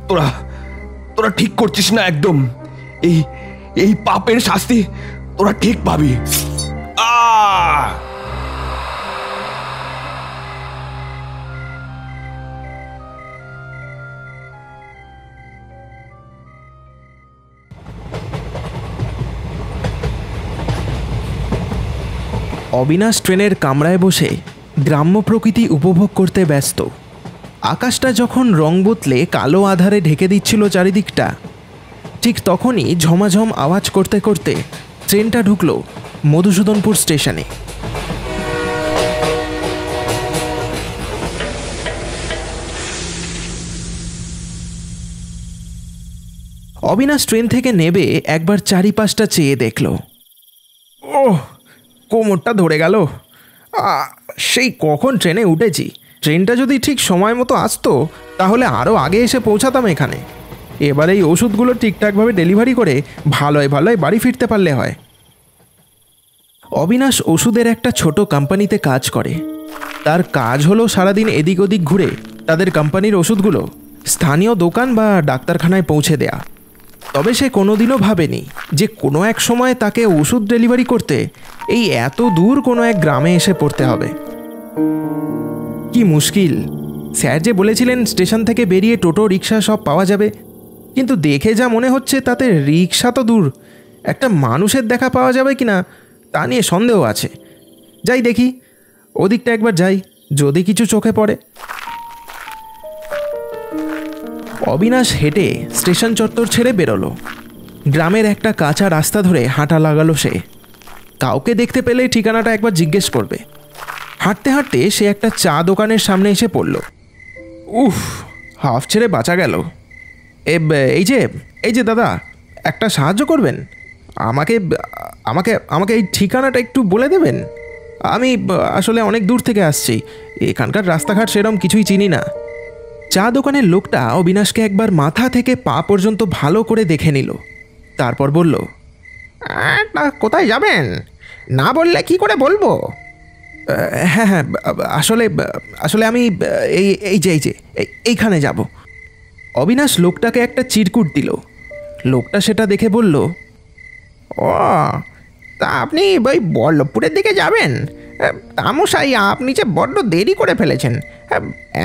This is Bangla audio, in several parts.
তোরা তোরা ঠিক করছিস না একদম। এই এই পাপের শাস্তি তোরা ঠিক পাবি। অবিনাশ ট্রেনের কামরায় বসে গ্রাম্য প্রকৃতি উপভোগ করতে ব্যস্ত। আকাশটা যখন রং বদলে কালো আধারে ঢেকে দিচ্ছিল চারিদিকটা, ঠিক তখনই ঝমাঝম আওয়াজ করতে করতে ট্রেনটা ঢুকল মধুসূদনপুর স্টেশনে। অবিনাশ ট্রেন থেকে নেবে একবার চারিপাশটা চেয়ে দেখল। ওহ, কোমরটা ধরে গেল। সেই কখন ট্রেনে উঠেছি। ট্রেনটা যদি ঠিক সময় মতো আসতো তাহলে আরও আগে এসে পৌঁছাতাম এখানে। এবার এই ওষুধগুলো ঠিকঠাকভাবে ডেলিভারি করে ভালোয় ভালোয় বাড়ি ফিরতে পারলে হয়। অবিনাশ ওষুধের একটা ছোট কোম্পানিতে কাজ করে। তার কাজ হলো সারাদিন এদিক ওদিক ঘুরে তাদের কোম্পানির ওষুধগুলো স্থানীয় দোকান বা ডাক্তারখানায় পৌঁছে দেয়া। তবে সে কোনোদিনও ভাবেনি যে কোনো এক সময় তাকে ওষুধ ডেলিভারি করতে এই এত দূর কোনো এক গ্রামে এসে পড়তে হবে। কি মুশকিল! স্যার যে বলেছিলেন স্টেশন থেকে বেরিয়ে টোটো রিক্সা সব পাওয়া যাবে, কিন্তু দেখে যা মনে হচ্ছে তাতে রিক্সা তো দূর, একটা মানুষের দেখা পাওয়া যাবে কিনা তা নিয়ে সন্দেহ আছে। যাই দেখি, ওদিকটা একবার যাই, যদি কিছু চোখে পড়ে। অবিনাশ হেঁটে স্টেশন চত্বর ছেড়ে বেরোলো। গ্রামের একটা কাঁচা রাস্তা ধরে হাঁটা লাগালো সে। কাউকে দেখতে পেলে ঠিকানাটা একবার জিজ্ঞেস করবে। হাঁটতে হাঁটতে সে একটা চা দোকানের সামনে এসে পড়ল। উফ, হাফ ছেড়ে বাঁচা গেল। এই যে দাদা, একটা সাহায্য করবেন? আমাকে আমাকে আমাকে এই ঠিকানাটা একটু বলে দেবেন। আমি আসলে অনেক দূর থেকে আসছি, এখানকার রাস্তাঘাট সেরকম কিছুই চিনি না। চা দোকানের লোকটা অবিনাশকে একবার মাথা থেকে পা পর্যন্ত ভালো করে দেখে নিল, তারপর বলল, কোথায় যাবেন? না বললে কি করে বলবো? হ্যাঁ হ্যাঁ, আসলে আসলে আমি এই যে এইখানে যাব। অবিনাশ লোকটাকে একটা চিরকুট দিল। লোকটা সেটা দেখে বলল, ও তা আপনি ওই বল্লভপুরের দিকে যাবেন? তামশাই, আপনি যে বড্ড দেরি করে ফেলেছেন।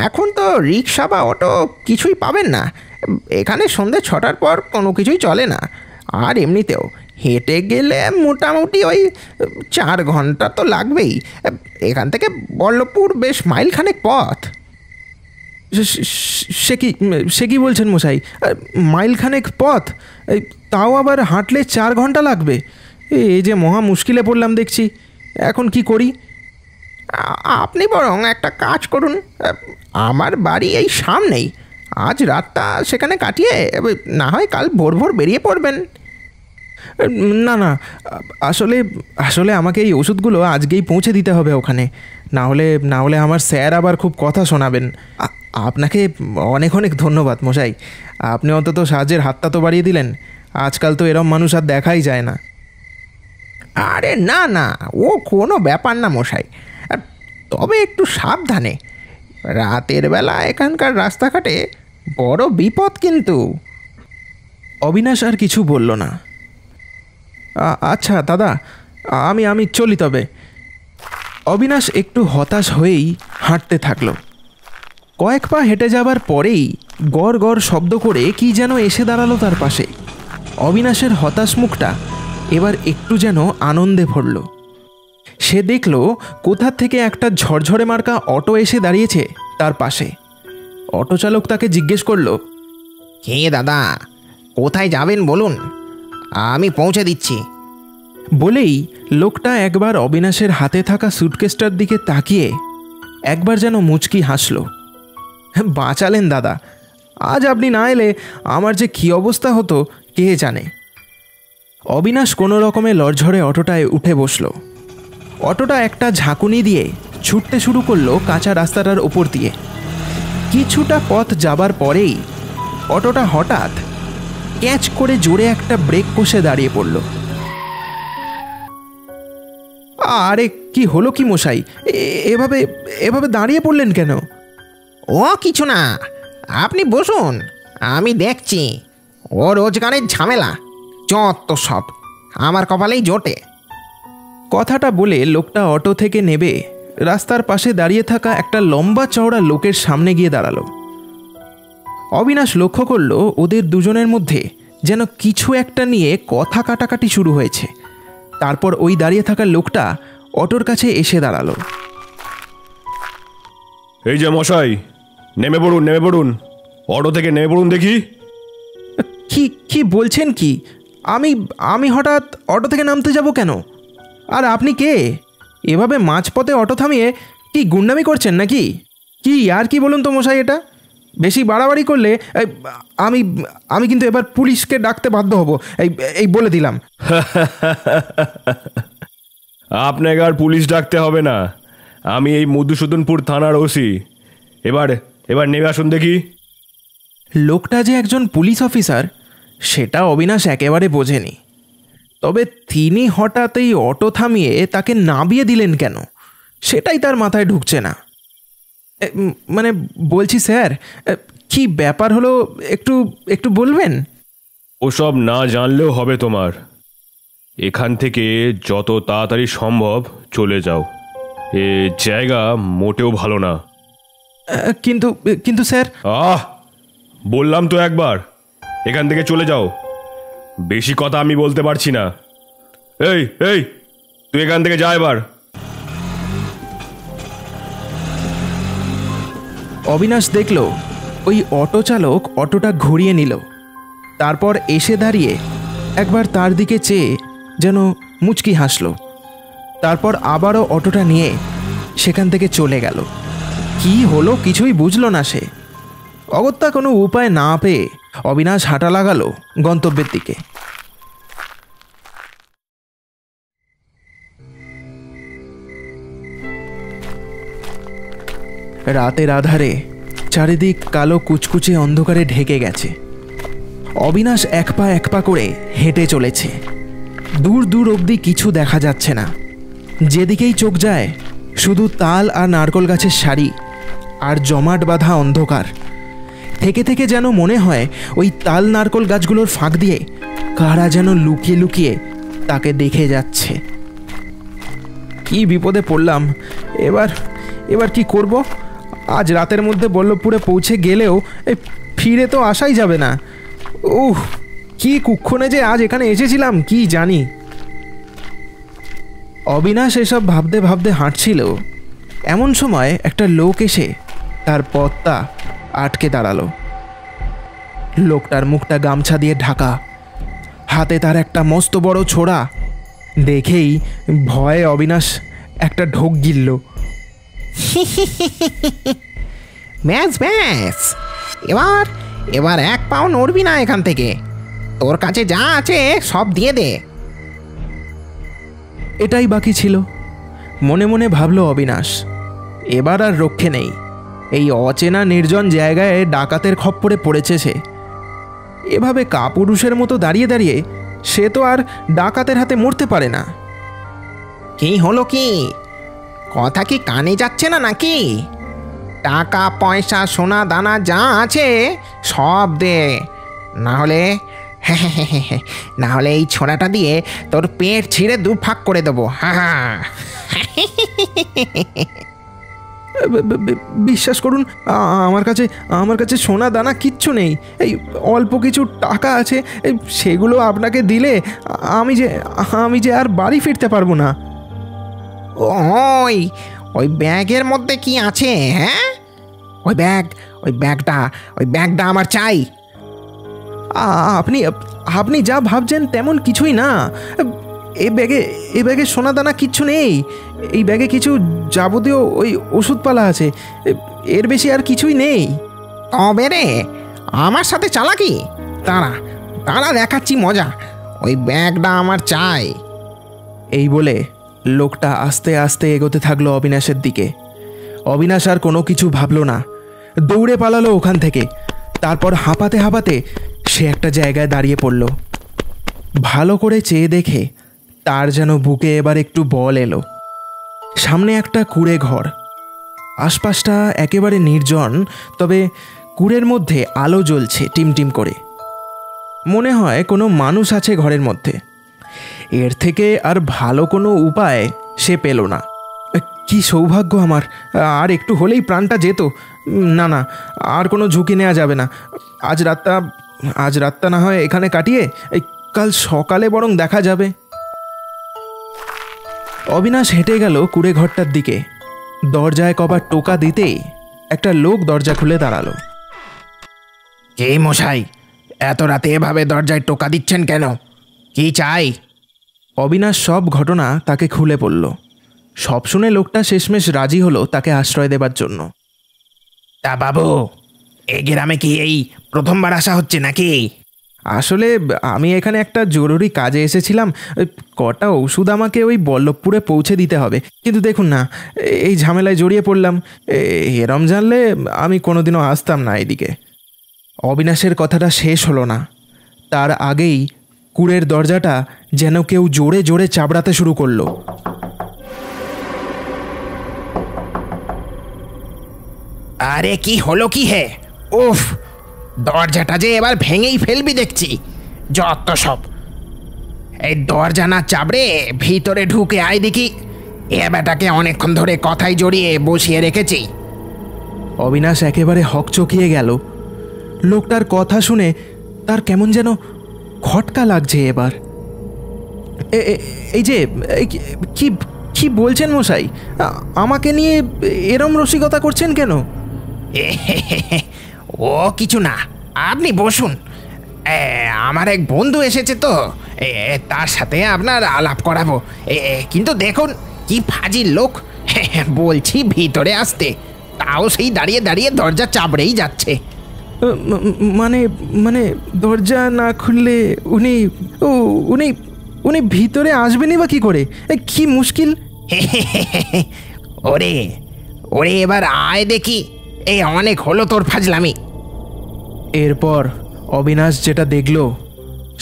এখন তো রিক্সা বা অটো কিছুই পাবেন না। এখানে সন্ধ্যে 6টার পর কোনো কিছুই চলে না। আর এমনিতেও হেঁটে গেলে মোটামুটি ওই 4 ঘন্টা তো লাগবেই। এখান থেকে বল্লভপুর বেশ মাইলখানেক পথ। সে কি বলছেন মশাই? মাইলখানেক পথ? তাও আবার হাঁটলে 4 ঘন্টা লাগবে? এই যে মহা মুশকিলে পড়লাম দেখছি। এখন কি করি? আপনি বরং একটা কাজ করুন, আমার বাড়ি এই সামনেই। আজ রাতটা সেখানে কাটিয়ে না হয় কাল ভোর ভোর বেরিয়ে পড়বেন। না না, আসলে আসলে আমাকে এই ওষুধগুলো আজকেই পৌঁছে দিতে হবে ওখানে, না হলে আমার স্যার আবার খুব কথা শোনাবেন। আপনাকে অনেক অনেক ধন্যবাদ মশাই, আপনি অন্তত সাহায্যের হাতটা তো বাড়িয়ে দিলেন। আজকাল তো এরম মানুষ আর দেখাই যায় না। আরে না না, ও কোনো ব্যাপার না মশাই, তবে একটু সাবধানে। রাতের বেলা এখানকার রাস্তাঘাটে বড় বিপদ কিন্তু। অবিনাশ আর কিছু বলল না। আচ্ছা দাদা, আমি চলি তবে। অবিনাশ একটু হতাশ হয়েই হাঁটতে থাকল। কয়েক পা হেঁটে যাবার পরেই গড় গড় শব্দ করে কি যেন এসে দাঁড়ালো তার পাশে। অবিনাশের হতাশ মুখটা এবার একটু যেন আনন্দে ভরল। সে দেখল কোথা থেকে একটা ঝরঝরে মার্কা অটো এসে দাঁড়িয়েছে তার পাশে। অটো চালক তাকে জিজ্ঞেস করল, কে দাদা, কোথায় যাবেন বলুন, আমি পৌঁছে দিচ্ছি। বলেই লোকটা একবার অবিনাশের হাতে থাকা সুটকেসটার দিকে তাকিয়ে একবার যেন মুচকি হাসল। বাঁচালেন দাদা, আজ আপনি না এলে আমার যে কী অবস্থা হতো কে জানে। অবিনাশ কোনো রকমে লড়ঝড়ে অটোটায় উঠে বসল। অটোটা একটা ঝাঁকুনি দিয়ে ছুটতে শুরু করলো কাঁচা রাস্তাটার ওপর দিয়ে। কিছুটা পথ যাবার পরেই অটোটা হঠাৎ ক্যাচ করে জোরে একটা ব্রেক কষে দাঁড়িয়ে পড়ল। আরে কি হলো কি মশাই, এভাবে এভাবে দাঁড়িয়ে পড়লেন কেন? ও কিছু না, আপনি বসুন, আমি দেখছি ও রোজগারের ঝামেলা, যত সব আমার কপালেই জোটে। কথাটা বলে লোকটা অটো থেকে নেবে রাস্তার পাশে দাঁড়িয়ে থাকা একটা লম্বা চওড়া লোকের সামনে গিয়ে দাঁড়ালো। অবিনাশ লক্ষ্য করলো ওদের দুজনের মধ্যে যেন কিছু একটা নিয়ে কথা কাটাকাটি শুরু হয়েছে। তারপর ওই দাঁড়িয়ে থাকা লোকটা অটোর কাছে এসে দাঁড়ালো। এই যে মশাই, নেমে পড়ুন, নেমে পড়ুন, অটো থেকে নেমে পড়ুন দেখি। কি কি বলছেন কি? আমি আমি হঠাৎ অটো থেকে নামতে যাব কেন? আর আপনি কে? এভাবে মাঝপথে অটো থামিয়ে কি গুন্ডামি করছেন নাকি? কি আর কি বলুন তো মশাই, এটা বেশি বাড়াবাড়ি করলে আমি আমি কিন্তু এবার পুলিশকে ডাকতে বাধ্য হব, এই বলে দিলাম। আপনাকে আর পুলিশ ডাকতে হবে না, আমি এই মধুসূদনপুর থানার ওসি। এবার এবার নেমে আসুন দেখি। লোকটা যে একজন পুলিশ অফিসার সেটা অবিনাশ একেবারে বোঝেনি। তবে তিনি হঠাৎ এই অটো থামিয়ে তাকে নামিয়ে দিলেন কেন, সেটাই তার মাথায় ঢুকছে না। মানে বলছি স্যার, কি ব্যাপার হলো একটু একটু বলবেন? ওসব না জানলেও হবে তোমার। এখান থেকে যত তাড়াতাড়ি সম্ভব চলে যাও, এ জায়গা মোটেও ভালো না। কিন্তু কিন্তু স্যার। বললাম তো একবার, এখান থেকে চলে যাও। বেশি কথা আমি বলতে পারছি না। এই এই তুই এখান থেকে যা এবার। অবিনাশ দেখল ওই অটো চালক অটোটা ঘুরিয়ে নিল, তারপর এসে দাঁড়িয়ে একবার তার দিকে চেয়ে যেন মুচকি হাসল, তারপর আবারও অটোটা নিয়ে সেখান থেকে চলে গেল। কি হলো কিছুই বুঝল না সে। অগত্যা কোনো উপায় না পেয়ে অবিনাশ হাঁটা লাগালো গন্তব্যের দিকে। রাতের আধারে চারিদিক কালো কুচকুচে অন্ধকারে ঢেকে গেছে। অবিনাশ এক পা করে হেঁটে চলেছে। দূর দূর অবধি কিছু দেখা যাচ্ছে না। যেদিকেই চোখ যায় শুধু তাল আর নারকোল গাছের সারি আর জমাট বাঁধা অন্ধকার। থেকে থেকে যেন মনে হয় ওই তাল নারকোল গাছগুলোর ফাঁক দিয়ে কারা যেন লুকিয়ে লুকিয়ে তাকে দেখে যাচ্ছে। কি বিপদে পড়লাম এবার, এবার কি করব? আজ রাতের মধ্যে বল্লভপুরে পৌঁছে গেলেও ফিরে তো আসাই যাবে না। কি কুক্ষণে যে আজ এখানে এসেছিলাম কি জানি। অবিনাশ এসব ভাবতে ভাবতে হাঁটছিল, এমন সময় একটা লোক এসে তার পথটা আটকে দাঁড়ালো। লোকটার মুখটা গামছা দিয়ে ঢাকা, হাতে তার একটা মস্ত বড় ছোরা। দেখেই ভয়ে অবিনাশ একটা ঢোক গিলল। ব্যাস ব্যাস, এবার এবার এক পাও নড়বি না এখান থেকে। তোর কাছে যা আছে সব দিয়ে দে। এটাই বাকি ছিল মনে মনে ভাবল অবিনাশ। এবার আর রক্ষে নেই। এই অচেনা নির্জন জায়গায় ডাকাতের খপ্পরে পড়েছে সে। এভাবে কাপুরুষের মতো দাঁড়িয়ে দাঁড়িয়ে সে তো আর ডাকাতের হাতে মরতে পারে না। কি হলো কি? কথা কি কানে যাচ্ছে না নাকি? টাকা পয়সা সোনা দানা যা আছে সব দে, না হলে না হলে এই ছোড়াটা দিয়ে তোর পেট ছিঁড়ে দু ফাঁক করে দেবো। বিশ্বাস করুন, আমার কাছে সোনা দানা কিচ্ছু নেই। এই অল্প কিছু টাকা আছে, সেগুলো আপনাকে দিলে আমি যে আর বাড়ি ফিরতে পারবো না। ওই ব্যাগের মধ্যে কি আছে? হ্যাঁ, ওই ব্যাগটা আমার চাই। আপনি আপনি যা ভাবছেন তেমন কিছুই না। এ ব্যাগে সোনা দানা কিচ্ছু নেই। এই ব্যাগে কিছু যাবতীয় ওই ওষুধপালা আছে, এর বেশি আর কিছুই নেই। তবে রে, আমার সাথে চালাকি? তারা দেখাচ্ছি মজা। ওই ব্যাগটা আমার চাই। এই বলে লোকটা আস্তে আস্তে এগোতে থাকলো অবিনাশের দিকে। অবিনাশ আর কোনো কিছু ভাবল না, দৌড়ে পালালো ওখান থেকে। তারপর হাঁপাতে হাঁপাতে সে একটা জায়গায় দাঁড়িয়ে পড়ল। ভালো করে চেয়ে দেখে তার যেন বুকে এবার একটু বল এলো। সামনে একটা কুঁড়ে ঘর। আশপাশটা একেবারে নির্জন, তবে কুড়ের মধ্যে আলো জ্বলছে টিমটিম করে। মনে হয় কোনো মানুষ আছে ঘরের মধ্যে। এর থেকে আর ভালো কোনো উপায় সে পেল না। কি সৌভাগ্য আমার, আর একটু হলেই প্রাণটা যেত। না না, আর কোনো ঝুঁকি নেওয়া যাবে না। আজ রাতটা না হয় এখানে কাটিয়ে কাল সকালে বরং দেখা যাবে। অবিনাশ হেঁটে গেল কুড়ে ঘরটার দিকে। দরজায় কবার টোকা দিতেই একটা লোক দরজা খুলে দাঁড়ালো। কে মশাই, এত রাতে এভাবে দরজায় টোকা দিচ্ছেন কেন? কি চাই? অবিনাশ সব ঘটনা তাকে খুলে পড়ল। সব শুনে লোকটা শেষমেশ রাজি হলো তাকে আশ্রয় দেবার জন্য। তা বাবু, এই গ্রামে কি এই প্রথমবার আসা হচ্ছে নাকি? আসলে আমি এখানে একটা জরুরি কাজে এসেছিলাম। কটা ওষুধ আমাকে ওই বল্লভপুরে পৌঁছে দিতে হবে, কিন্তু দেখুন না, এই ঝামেলায় জড়িয়ে পড়লাম। এরম জানলে আমি কোনোদিনও আসতাম না এদিকে। অবিনাশের কথাটা শেষ হলো না, তার আগেই কুড়ের দরজাটা যেন কেউ জোরে জোরে চাবড়াতে শুরু করলো। আরে কি হলো কি হে? উফ, দরজাটা যে এবার ভেঙেই ফেলবি দেখছি। যত সব, এই দরজা না চাবড়ে ভিতরে ঢুকে আয় দেখি। এ বেটাকে অনেকক্ষণ ধরে কথাই জড়িয়ে বসিয়ে রেখেছি। অবিনাশ একেবারে হকচকিয়ে গেল। লোকটার কথা শুনে তার কেমন যেন খটকা লাগছে এবার। এই যে কি কি বলছেন মশাই? আমাকে নিয়ে এরম রসিকতা করছেন কেন? ও কিছু না, আপনি বসুন। আমার এক বন্ধু এসেছে তো, তার সাথে আপনার আলাপ করাবো। কিন্তু দেখুন কি ফাজিল লোক, বলছি ভিতরে আসতে, তাও সেই দাঁড়িয়ে দাঁড়িয়ে দরজা চাবড়েই যাচ্ছে। মানে মানে দরজা না খুললে উনি উনি উনি ভিতরে আসবেনই বা কি করে? কি মুশকিল! ওরে ওরে, এবার আয় দেখি। এই অনেক হলো তোর ফাজলামি। এরপর অবিনাশ যেটা দেখল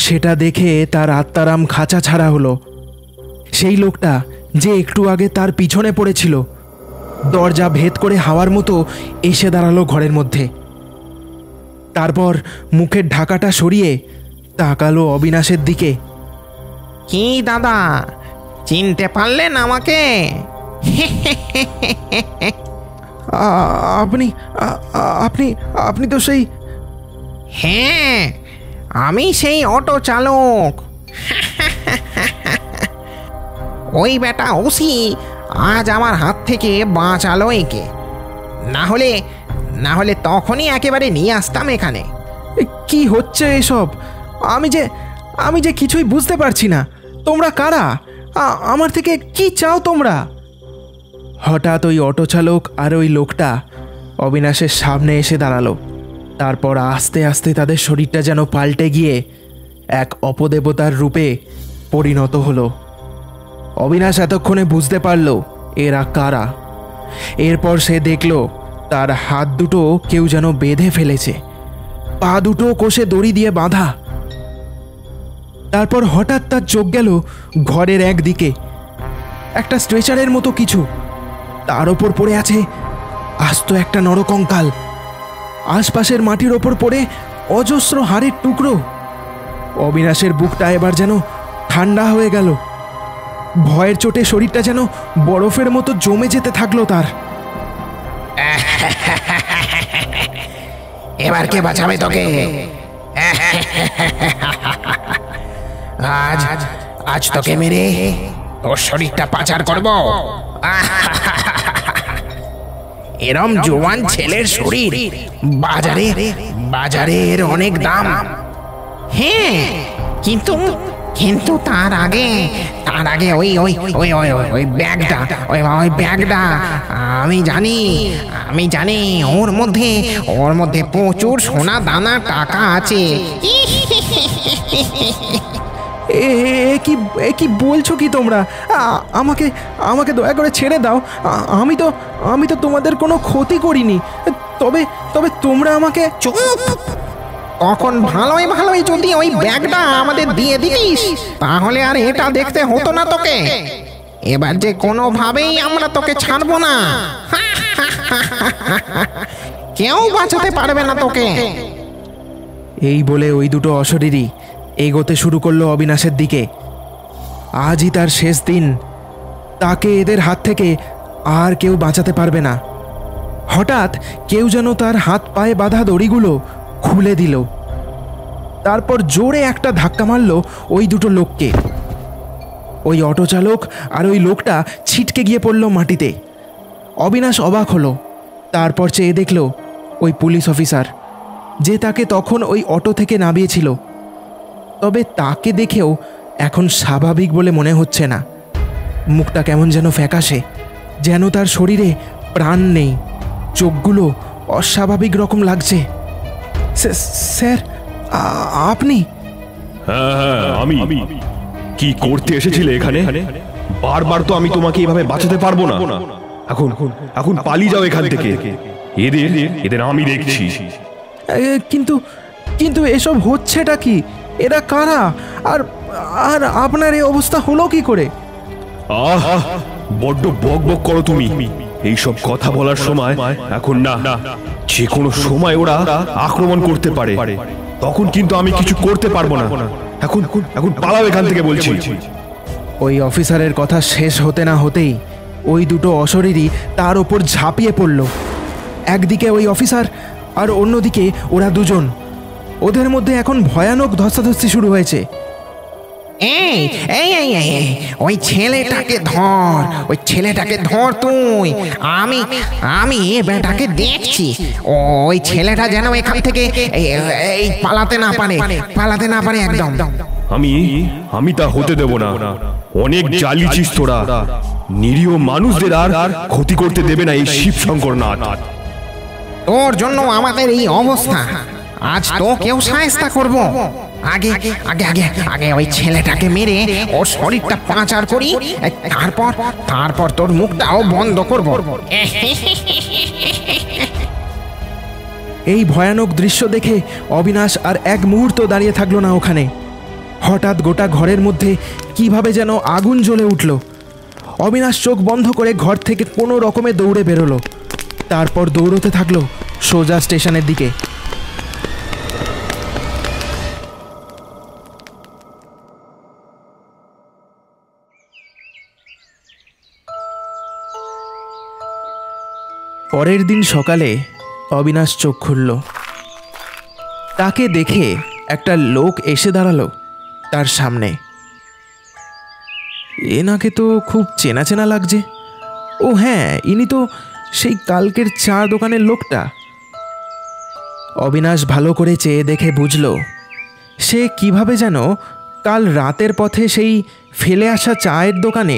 সেটা দেখে তার আত্মারাম খাঁচা ছাড়া হলো। সেই লোকটা যে একটু আগে তার পিছনে পড়েছিল, দরজা ভেদ করে হাওয়ার মতো এসে দাঁড়ালো ঘরের মধ্যে। তারপর মুখের ঢাকাটা সরিয়ে তাকালো অবিনাশের দিকে। কি দাদা, চিনতে পারলেন আমাকে? আপনি আপনি আপনি তো সেই... হ্যাঁ, আমি সেই অটো চালক। ওই বেটা ওসি আজ আমার হাত থেকে বাঁচালো একে, না হলে তখনই একেবারে নিয়ে আসতাম এখানে। কি হচ্ছে এসব? আমি যে কিছুই বুঝতে পারছি না। তোমরা কারা? আমার থেকে কি চাও তোমরা? হঠাৎ ওই অটো চালক আর ওই লোকটা অবিনাশের সামনে এসে দাঁড়ালো। তারপর আস্তে আস্তে তাদের শরীরটা যেন পাল্টে গিয়ে এক অপদেবতার রূপে পরিণত হলো। অবিনাশ এতক্ষণে বুঝতে পারল এরা কারা। এরপর সে দেখল তার হাত দুটো কেউ যেন বেঁধে ফেলেছে, পা দুটো কোষে দড়ি দিয়ে বাঁধা। তারপর হঠাৎ তার চোখ গেল ঘরের একদিকে, একটা স্ট্রেচারের মতো কিছু, তার ওপর পড়ে আছে আস্ত একটা নরকঙ্কাল। আশপাশের মাটির ওপর পড়ে অজস্র হাড়ের টুকরো। অবিনাশের বুকটা এবার যেন ঠান্ডা হয়ে গেল। ভয়ের চোটে শরীরটা যেন বরফের মতো জমে যেতে থাকলো তার। এবার কে বাঁচাবে তোকে? আজ তোকে মেরে তোর শরীরটা পাচার করব। এরম জোয়ান ছেলের শরীর বাজারের অনেক দাম। হ্যাঁ, কিন্তু তার আগে ওই ব্যাগটা আমি জানি ওর মধ্যে প্রচুর সোনা দানা টাকা আছে। কি বলছো কি তোমরা? আমাকে দয়া করে ছেড়ে দাও। আমি তো তোমাদের কোনো ক্ষতি করিনি। তবে তোমরা আমাকে... চুপ! তখন ভালোই যদি ওই ব্যাগটা আমাদের দিয়ে দিতিস, তাহলে আর এটা দেখতে হতো না তোকে। এবার যে কোনোভাবেই আমরা তোকে ছাড়বো না। কেউ বাঁচাতে পারবে না তোকে। এই বলে ওই দুটো অশরীরী এগোতে শুরু করলো অবিনাশের দিকে। আজই তার শেষ দিন, তাকে এদের হাত থেকে আর কেউ বাঁচাতে পারবে না। হঠাৎ কেউ যেন তার হাত পায়ে বাঁধা দড়িগুলো খুলে দিল, তারপর জোরে একটা ধাক্কা মারল ওই দুটো লোককে। ওই অটো চালক আর ওই লোকটা ছিটকে গিয়ে পড়ল মাটিতে। অবিনাশ অবাক হলো, তারপর চেয়ে দেখল ওই পুলিশ অফিসার যে তাকে তখন ওই অটো থেকে নামিয়েছিল। তবে তাকে দেখেও এখন স্বাভাবিক বলে মনে হচ্ছে না। মুখটা কেমন যেন ফ্যাকাশে, যেন তার শরীরে প্রাণ নেই, চোখগুলো অস্বাভাবিক রকম লাগছে। স্যার, আপনি? হ্যাঁ হ্যাঁ, আমি। কি করতে এসেছিলে এখানে? বারবার তো আমি তোমাকে এভাবে বাঁচাতে পারবো না। এখন এখন পালিয়ে যাও এখান থেকে। এদের আমি দেখছি। কিন্তু কিন্তু এসব হচ্ছেটা কি? এরা কারা? আর আর আপনার এই অবস্থা হলো কি করে? আহ, বড্ড বক বক করো তুমি। এইসব কথা বলার সময় এখন না। যে কোনো সময় ওরা আক্রমণ করতে পারে, তখন কিন্তু আমি কিছু করতে পারবো না। এখন এখন পালাও এখান থেকে বলছি। ওই অফিসারের কথা শেষ হতে না হতেই ওই দুটো অশরীরী তার ওপর ঝাঁপিয়ে পড়ল। একদিকে ওই অফিসার আর অন্যদিকে ওরা দুজন। ওদের মধ্যে এখন ভয়ানক ধস্তাধস্তি শুরু হয়েছে। এই এই এই এই ওই ছেলেটাকে ধর, ওই ছেলেটাকে ধর তুই। আমি আমি বেটাকে দেখছি। ওই ছেলেটা যেন এখান থেকে এই পালাতে না পারে একদম। আমি তা হতে দেব না। অনেক জ্বালিয়েছিস তোরা। নিরীহ মানুষদের আর ক্ষতি করতে দেবে না এই শিবশঙ্কর নাথ। তোর জন্য আমাদের এই অবস্থা। আজ তো কেউ সাহায্য করব। আগে আগে আগে আগে ওই ছেলেটাকে মেরে ওর শরীরটা পাচার করি, তারপর তোর মুখটাও বন্ধ করব। এই ভয়ানক দৃশ্য দেখে অবিনাশ আর এক মুহূর্ত দাঁড়িয়ে থাকলো না ওখানে। হঠাৎ গোটা ঘরের মধ্যে কিভাবে যেন আগুন জ্বলে উঠল। অবিনাশ চোখ বন্ধ করে ঘর থেকে কোনো রকমে দৌড়ে বেরোলো। তারপর দৌড়তে থাকলো সোজা স্টেশনের দিকে। পরের দিন সকালে অবিনাশ চোখ খুলল। তাকে দেখে একটা লোক এসে দাঁড়ালো তার সামনে। এনাকে তো খুব চেনা চেনা লাগছে। ও হ্যাঁ, ইনি তো সেই কালকের চা দোকানের লোকটা। অবিনাশ ভালো করে চেয়ে দেখে বুঝল সে কিভাবে যেন কাল রাতের পথে সেই ফেলে আসা চায়ের দোকানে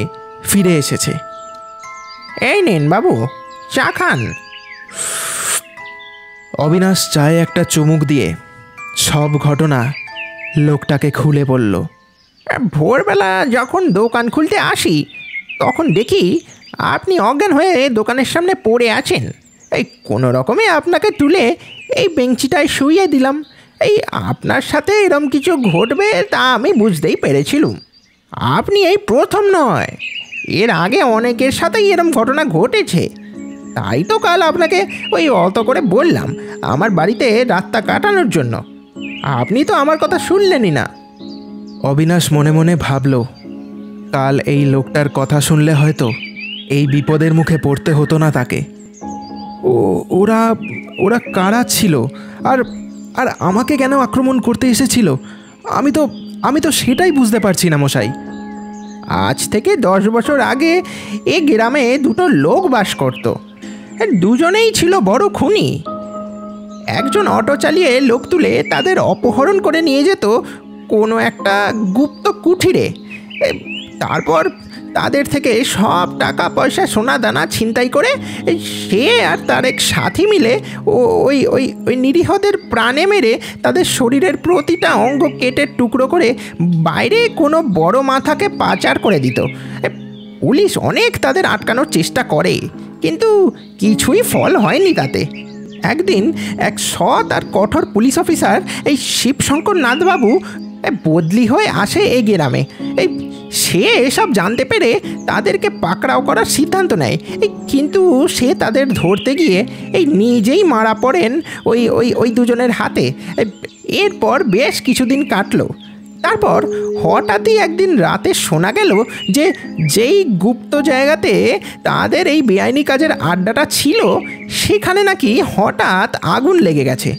ফিরে এসেছে। এই নিন বাবু, চা খান। অবিনাশ চায়ে একটা চুমুক দিয়ে সব ঘটনা লোকটাকে খুলে বলল। ভোরবেলা যখন দোকান খুলতে আসি তখন দেখি আপনি অজ্ঞান হয়ে দোকানের সামনে পড়ে আছেন। এই কোনো রকমে আপনাকে তুলে এই বেঞ্চিটায় শুইয়ে দিলাম। এই আপনার সাথে এরম কিছু ঘটবে তা আমি বুঝতেই পেরেছিলুম। আপনি এই প্রথম নয়, এর আগে অনেকের সাথেই এরম ঘটনা ঘটেছে। তাই তো কাল আপনাকে ওই অত করে বললাম আমার বাড়িতে রাতটা কাটানোর জন্য। আপনি তো আমার কথা শুনলেনই না। অবিনাশ মনে মনে ভাবল, কাল এই লোকটার কথা শুনলে হয়তো এই বিপদের মুখে পড়তে হতো না তাকে। ওরা ওরা কারা ছিল আর আর আমাকে কেন আক্রমণ করতে এসেছিল? আমি তো সেটাই বুঝতে পারছি না মশাই। আজ থেকে 10 বছর আগে এ গ্রামে দুটো লোক বাস করত। দুজনেই ছিল বড় খুনি। একজন অটো চালিয়ে লোক তুলে তাদের অপহরণ করে নিয়ে যেত কোনো একটা গুপ্ত কুঠিরে। তারপর তাদের থেকে সব টাকা পয়সা সোনা দানা ছিনতাই করে সে আর তার এক সাথী মিলে ওই ওই ওই নিরীহদের প্রাণে মেরে তাদের শরীরের প্রতিটা অঙ্গ কেটে টুকরো করে বাইরে কোনো বড় মাথাকে পাচার করে দিত। পুলিশ অনেক তাদের আটকানোর চেষ্টা করে, কিন্তু কিছুই ফল হয়নি তাতে। একদিন এক সৎ আর কঠোর পুলিশ অফিসার এই শিবশঙ্কর নাথবাবু বদলি হয়ে আসে এই গ্রামে। সে এসব জানতে পেরে তাদেরকে পাকড়াও করার সিদ্ধান্ত নেয়। কিন্তু সে তাদের ধরতে গিয়ে নিজেই মারা পড়েন ওই ওই ওই দুজনের হাতে। এরপর বেশ কিছুদিন কাটলো। তারপর হঠাৎই একদিন রাতে শোনা গেল যে যেই গুপ্ত জায়গাতে তাদের এই বেআইনি কাজের আড্ডাটা ছিল সেখানে নাকি হঠাৎ আগুন লেগে গেছে।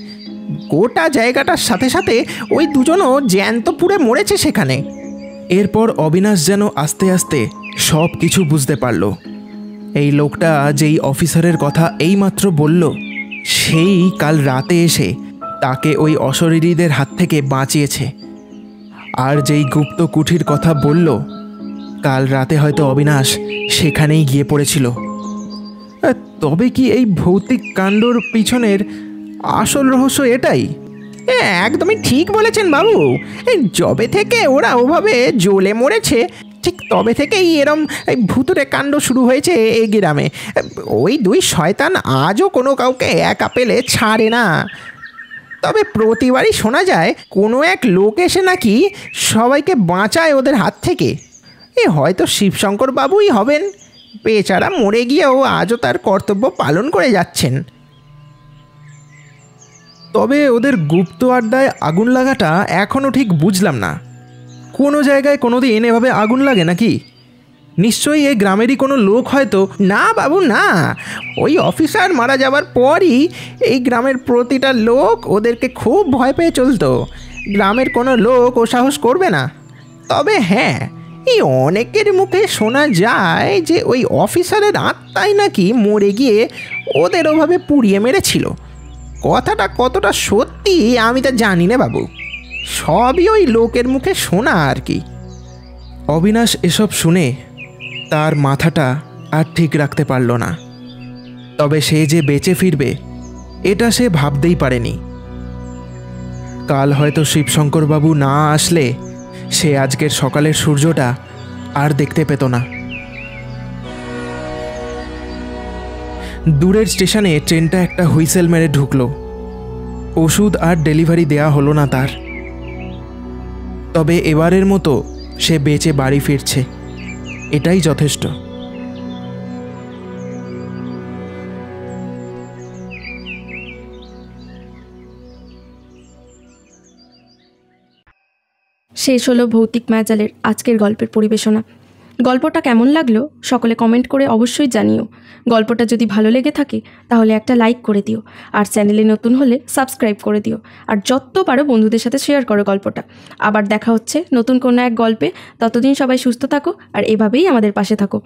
গোটা জায়গাটার সাথে সাথে ওই দুজনও জ্যান্ত পুড়ে মরেছে সেখানে। এরপর অবিনাশ যেন আস্তে আস্তে সব কিছু বুঝতে পারল। এই লোকটা যেই অফিসারের কথা এইমাত্র বলল, সেই কাল রাতে এসে তাকে ওই অশরীরীদের হাত থেকে বাঁচিয়েছে। আর যেই গুপ্ত কুঠির কথা বলল, কাল রাতে হয়তো অবিনাশ সেখানেই গিয়ে পড়েছিল। তবে কি এই ভৌতিক কাণ্ডর পিছনের আসল রহস্য এটাই? একদমই ঠিক বলেছেন বাবু। যবে থেকে ওরা ওভাবে জ্বলে মরেছে ঠিক তবে থেকেই এরম ভুতুরে কাণ্ড শুরু হয়েছে এই গ্রামে। ওই দুই শয়তান আজও কোনো কাউকে একা পেলে ছাড়ে না। তবে প্রতিবারই শোনা যায় কোনো এক লোক এসে নাকি সবাইকে বাঁচায় ওদের হাত থেকে। হয়তো শিবশঙ্কর বাবুই হবেন। বেচারা মরে গিয়েও আজও তার কর্তব্য পালন করে যাচ্ছেন। তবে ওদের গুপ্ত আড্ডায় আগুন লাগাটা এখনও ঠিক বুঝলাম না। কোনো জায়গায় কোনোদিন এভাবে আগুন লাগে নাকি? নিশ্চয়ই এই গ্রামেরই কোনো লোক হয়তো। না বাবু না, ওই অফিসার মারা যাবার পরই এই গ্রামের প্রতিটা লোক ওদেরকে খুব ভয় পেয়ে চলতো। গ্রামের কোনো লোক ও সাহস করবে না। তবে হ্যাঁ, এই অনেকের মুখে শোনা যায় যে ওই অফিসারের আত্মাই নাকি মরে গিয়ে ওদের ওভাবে পুড়িয়ে মেরেছিল। কথাটা কতটা সত্যি আমি তা জানি না বাবু, সবই ওই লোকের মুখে শোনা আর কি। অবিনাশ এসব শুনে তার মাথাটা আর ঠিক রাখতে পারল না। তবে সে যে বেঁচে ফিরবে এটা সে ভাবতেই পারেনি। কাল হয়তো শিবশঙ্করবাবু না আসলে সে আজকের সকালের সূর্যটা আর দেখতে পেত না। দূরের স্টেশনে ট্রেনটা একটা হুইসেল মেরে ঢুকলো। ওষুধ আর ডেলিভারি দেয়া হলো না তার। তবে এবারের মতো সে বেঁচে বাড়ি ফিরছে, এটাই যথেষ্ট। শেষ হলো ভৌতিক মায়াজালের আজকের গল্পের পরিবেশনা। গল্পটা কেমন লাগলো সকলে কমেন্ট করে অবশ্যই জানিও। গল্পটা যদি ভালো লেগে থাকে তাহলে একটা লাইক করে দিও, আর চ্যানেলে নতুন হলে সাবস্ক্রাইব করে দিও, আর যত পারো বন্ধুদের সাথে শেয়ার করো গল্পটা। আবার দেখা হচ্ছে নতুন কোনো এক গল্পে। ততদিন সবাই সুস্থ থাকো আর এভাবেই আমাদের পাশে থাকো।